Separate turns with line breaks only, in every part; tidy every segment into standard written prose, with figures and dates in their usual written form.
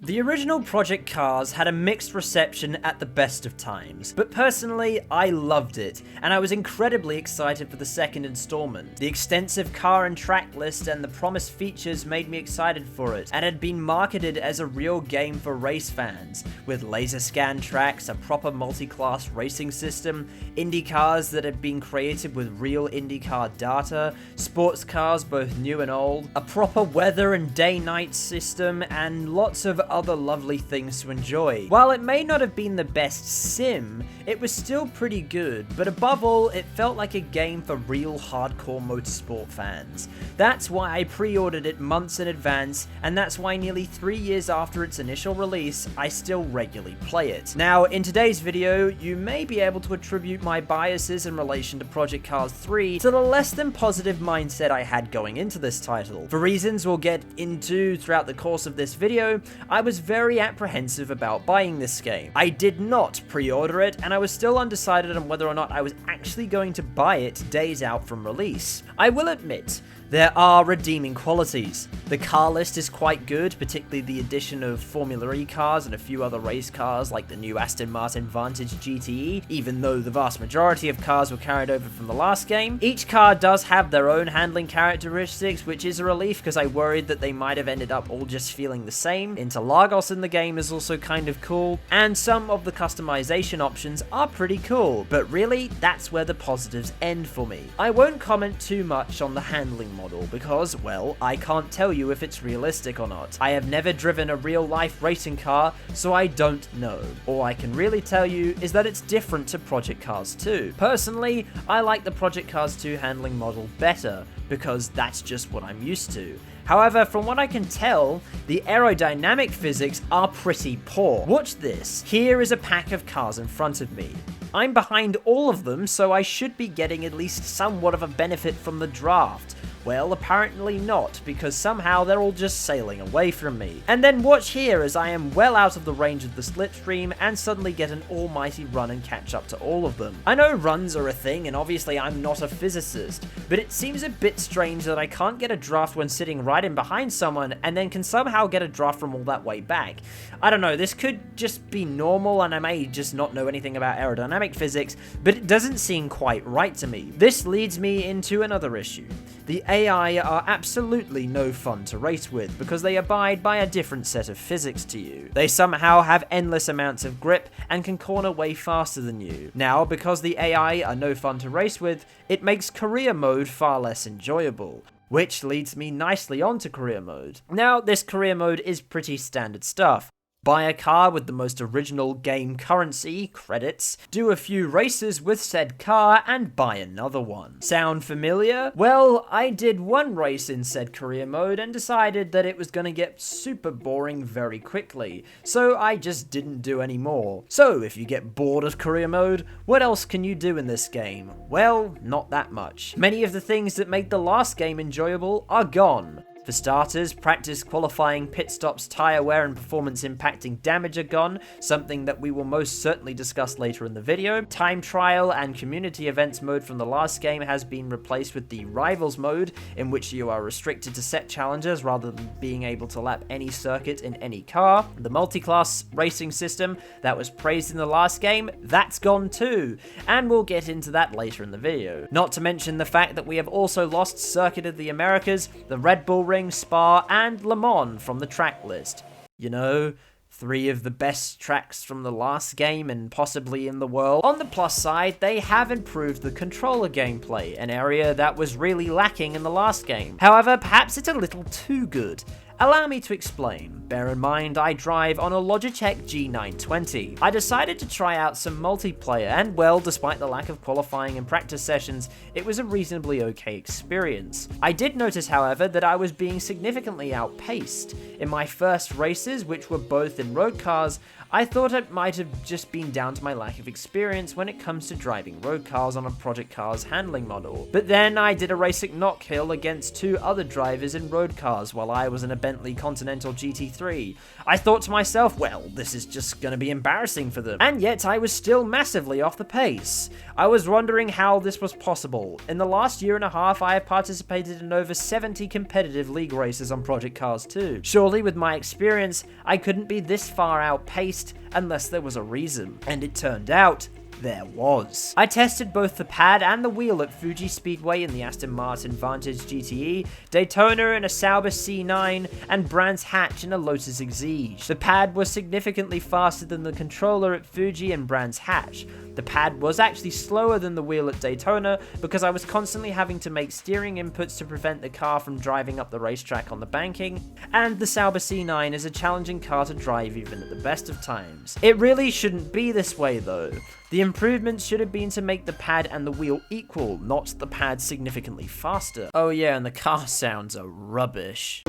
The original Project Cars had a mixed reception at the best of times, but personally, I loved it, and I was incredibly excited for the second installment. The extensive car and track list and the promised features made me excited for it, and had been marketed as a real game for race fans, with laser scan tracks, a proper multi-class racing system, IndyCars that had been created with real IndyCar data, sports cars both new and old, a proper weather and day-night system, and lots of other lovely things to enjoy. While it may not have been the best sim, it was still pretty good, but above all, it felt like a game for real hardcore motorsport fans. That's why I pre-ordered it months in advance, and that's why nearly 3 years after its initial release, I still regularly play it. Now, in today's video, you may be able to attribute my biases in relation to Project Cars 3 to the less than positive mindset I had going into this title. For reasons we'll get into throughout the course of this video, I was very apprehensive about buying this game. I did not pre-order it, and I was still undecided on whether or not I was actually going to buy it days out from release. I will admit, there are redeeming qualities. The car list is quite good, particularly the addition of Formula E cars and a few other race cars like the new Aston Martin Vantage GTE, even though the vast majority of cars were carried over from the last game. Each car does have their own handling characteristics, which is a relief because I worried that they might have ended up all just feeling the same. Interlagos in the game is also kind of cool, and some of the customization options are pretty cool, but really, that's where the positives end for me. I won't comment too much on the handling model because, well, I can't tell you if it's realistic or not. I have never driven a real-life racing car, so I don't know. All I can really tell you is that it's different to Project Cars 2. Personally, I like the Project Cars 2 handling model better, because that's just what I'm used to. However, from what I can tell, the aerodynamic physics are pretty poor. Watch this. Here is a pack of cars in front of me. I'm behind all of them, so I should be getting at least somewhat of a benefit from the draft. Well, apparently not, because somehow they're all just sailing away from me. And then watch here as I am well out of the range of the slipstream and suddenly get an almighty run and catch up to all of them. I know runs are a thing, and obviously I'm not a physicist, but it seems a bit strange that I can't get a draft when sitting right in behind someone and then can somehow get a draft from all that way back. I don't know, this could just be normal and I may just not know anything about aerodynamic physics, but it doesn't seem quite right to me. This leads me into another issue. The AI are absolutely no fun to race with because they abide by a different set of physics to you. They somehow have endless amounts of grip and can corner way faster than you. Now, because the AI are no fun to race with, it makes career mode far less enjoyable. Which leads me nicely onto career mode. Now, this career mode is pretty standard stuff. Buy a car with the most original game currency, credits, do a few races with said car, and buy another one. Sound familiar? Well, I did one race in said career mode and decided that it was gonna get super boring very quickly, so I just didn't do any more. So, if you get bored of career mode, what else can you do in this game? Well, not that much. Many of the things that made the last game enjoyable are gone. For starters, practice qualifying, pit stops, tyre wear, and performance impacting damage are gone, something that we will most certainly discuss later in the video. Time trial and community events mode from the last game has been replaced with the rivals mode, in which you are restricted to set challenges rather than being able to lap any circuit in any car. The multi-class racing system that was praised in the last game, that's gone too, and we'll get into that later in the video. Not to mention the fact that we have also lost Circuit of the Americas, the Red Bull Ring, Spa, and Le Mans from the track list. You know, 3 of the best tracks from the last game and possibly in the world. On the plus side, they have improved the controller gameplay, an area that was really lacking in the last game. However, perhaps it's a little too good. Allow me to explain. Bear in mind, I drive on a Logitech G920. I decided to try out some multiplayer, and well, despite the lack of qualifying and practice sessions, it was a reasonably okay experience. I did notice, however, that I was being significantly outpaced. In my first races, which were both in road cars, I thought it might have just been down to my lack of experience when it comes to driving road cars on a Project Cars handling model. But then I did a race at Knock Hill against 2 other drivers in road cars while I was in a Bentley Continental GT3. I thought to myself, well, this is just gonna be embarrassing for them. And yet I was still massively off the pace. I was wondering how this was possible. In the last year and a half, I have participated in over 70 competitive league races on Project Cars 2. Surely with my experience, I couldn't be this far outpaced unless there was a reason. And it turned out, there was. I tested both the pad and the wheel at Fuji Speedway in the Aston Martin Vantage GTE, Daytona in a Sauber C9, and Brands Hatch in a Lotus Exige. The pad was significantly faster than the controller at Fuji and Brands Hatch. The pad was actually slower than the wheel at Daytona because I was constantly having to make steering inputs to prevent the car from driving up the racetrack on the banking, and the Sauber C9 is a challenging car to drive even at the best of times. It really shouldn't be this way though. The improvements should have been to make the pad and the wheel equal, not the pad significantly faster. Oh yeah, and the car sounds are rubbish.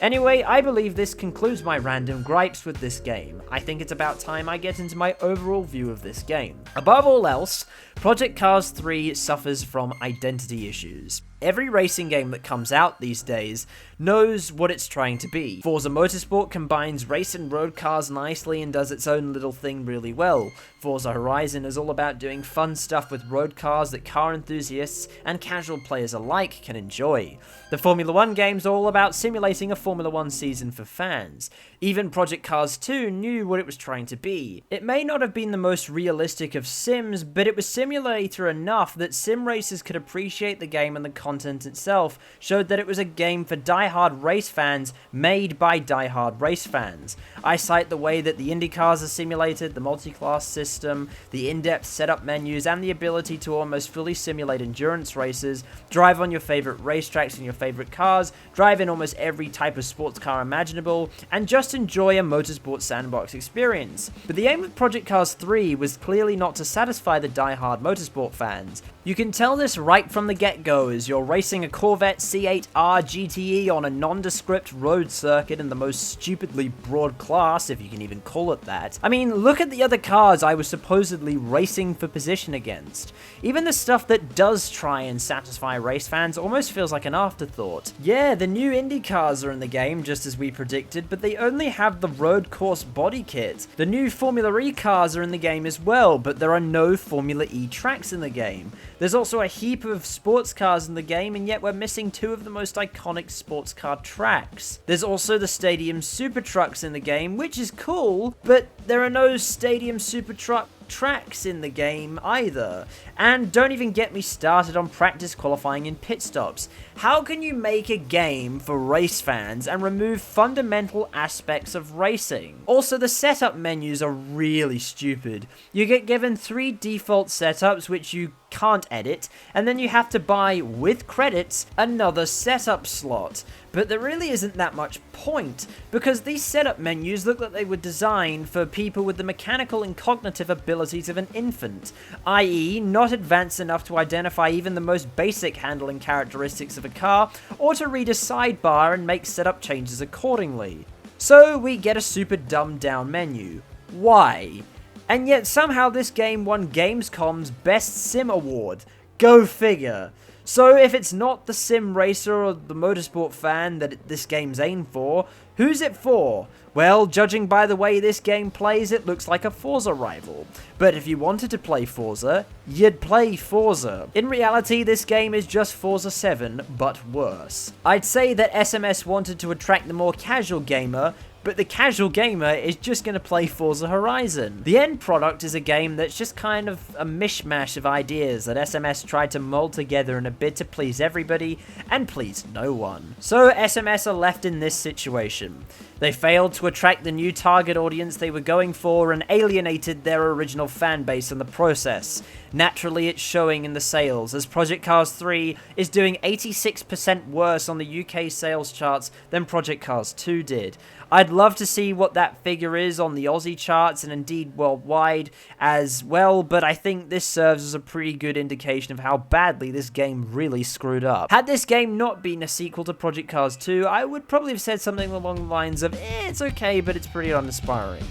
Anyway, I believe this concludes my random gripes with this game. I think it's about time I get into my overall view of this game. Above all else, Project Cars 3 suffers from identity issues. Every racing game that comes out these days knows what it's trying to be. Forza Motorsport combines race and road cars nicely and does its own little thing really well. Forza Horizon is all about doing fun stuff with road cars that car enthusiasts and casual players alike can enjoy. The Formula 1 game's all about simulating a Formula 1 season for fans. Even Project Cars 2 knew what it was trying to be. It may not have been the most realistic of sims, but it was simulator enough that sim racers could appreciate the game, and the content itself showed that it was a game for die-hard race fans made by die-hard race fans. I cite the way that the IndyCars are simulated, the multi-class system, the in-depth setup menus, and the ability to almost fully simulate endurance races, drive on your favorite racetracks in your favorite cars, drive in almost every type of sports car imaginable, and just enjoy a motorsport sandbox experience. But the aim of Project Cars 3 was clearly not to satisfy the die-hard motorsport fans. You can tell this right from the get-go as you're racing a Corvette C8R GTE on a nondescript road circuit in the most stupidly broad class, if you can even call it that. I mean, look at the other cars I was supposedly racing for position against. Even the stuff that does try and satisfy race fans almost feels like an afterthought. Yeah, the new IndyCars are in the game, just as we predicted, but they only have the road course body kit. The new Formula E cars are in the game as well, but there are no Formula E tracks in the game. There's also a heap of sports cars in the game, and yet we're missing two of the most iconic sports car tracks. There's also the Stadium Super Trucks in the game, which is cool, but there are no Stadium Super Truck tracks in the game either. And don't even get me started on practice qualifying and pit stops. How can you make a game for race fans and remove fundamental aspects of racing? Also, the setup menus are really stupid. You get given 3 default setups which you can't edit, and then you have to buy, with credits, another setup slot. But there really isn't that much point, because these setup menus look like they were designed for people with the mechanical and cognitive abilities of an infant, i.e. not advanced enough to identify even the most basic handling characteristics of a car, or to read a sidebar and make setup changes accordingly. So we get a super dumbed down menu. Why? And yet somehow this game won Gamescom's Best Sim Award. Go figure. So if it's not the sim racer or the motorsport fan that this game's aimed for, who's it for? Well, judging by the way this game plays, it looks like a Forza rival. But if you wanted to play Forza, you'd play Forza. In reality, this game is just Forza 7, but worse. I'd say that SMS wanted to attract the more casual gamer, but the casual gamer is just going to play Forza Horizon. The end product is a game that's just kind of a mishmash of ideas that SMS tried to mold together in a bid to please everybody and please no one. So SMS are left in this situation. They failed to attract the new target audience they were going for and alienated their original fan base in the process. Naturally, it's showing in the sales, as Project Cars 3 is doing 86% worse on the UK sales charts than Project Cars 2 did. I'd I'd love to see what that figure is on the Aussie charts and indeed worldwide as well, but I think this serves as a pretty good indication of how badly this game really screwed up. Had this game not been a sequel to Project Cars 2, I would probably have said something along the lines of, it's okay, but it's pretty uninspiring.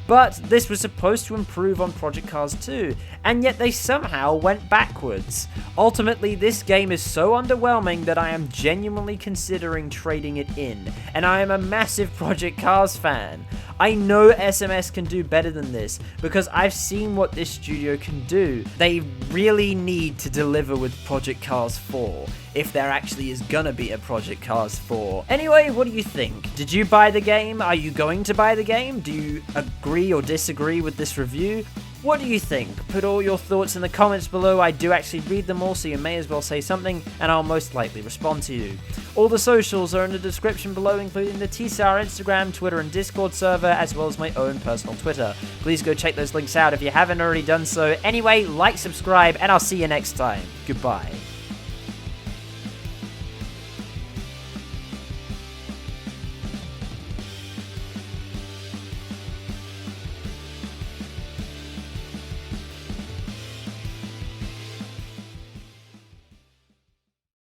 But this was supposed to improve on Project Cars 2, and yet they somehow went backwards. Ultimately, this game is so underwhelming that I am genuinely considering trading it in, and I am a massive Project Cars fan. I know SMS can do better than this, because I've seen what this studio can do. They really need to deliver with Project Cars 4, if there actually is gonna be a Project Cars 4. Anyway, what do you think? Did you buy the game? Are you going to buy the game? Do you agree or disagree with this review? What do you think? Put all your thoughts in the comments below. I do actually read them all, so you may as well say something, and I'll most likely respond to you. All the socials are in the description below, including the TSAR Instagram, Twitter, and Discord server, as well as my own personal Twitter. Please go check those links out if you haven't already done so. Anyway, like, subscribe, and I'll see you next time. Goodbye.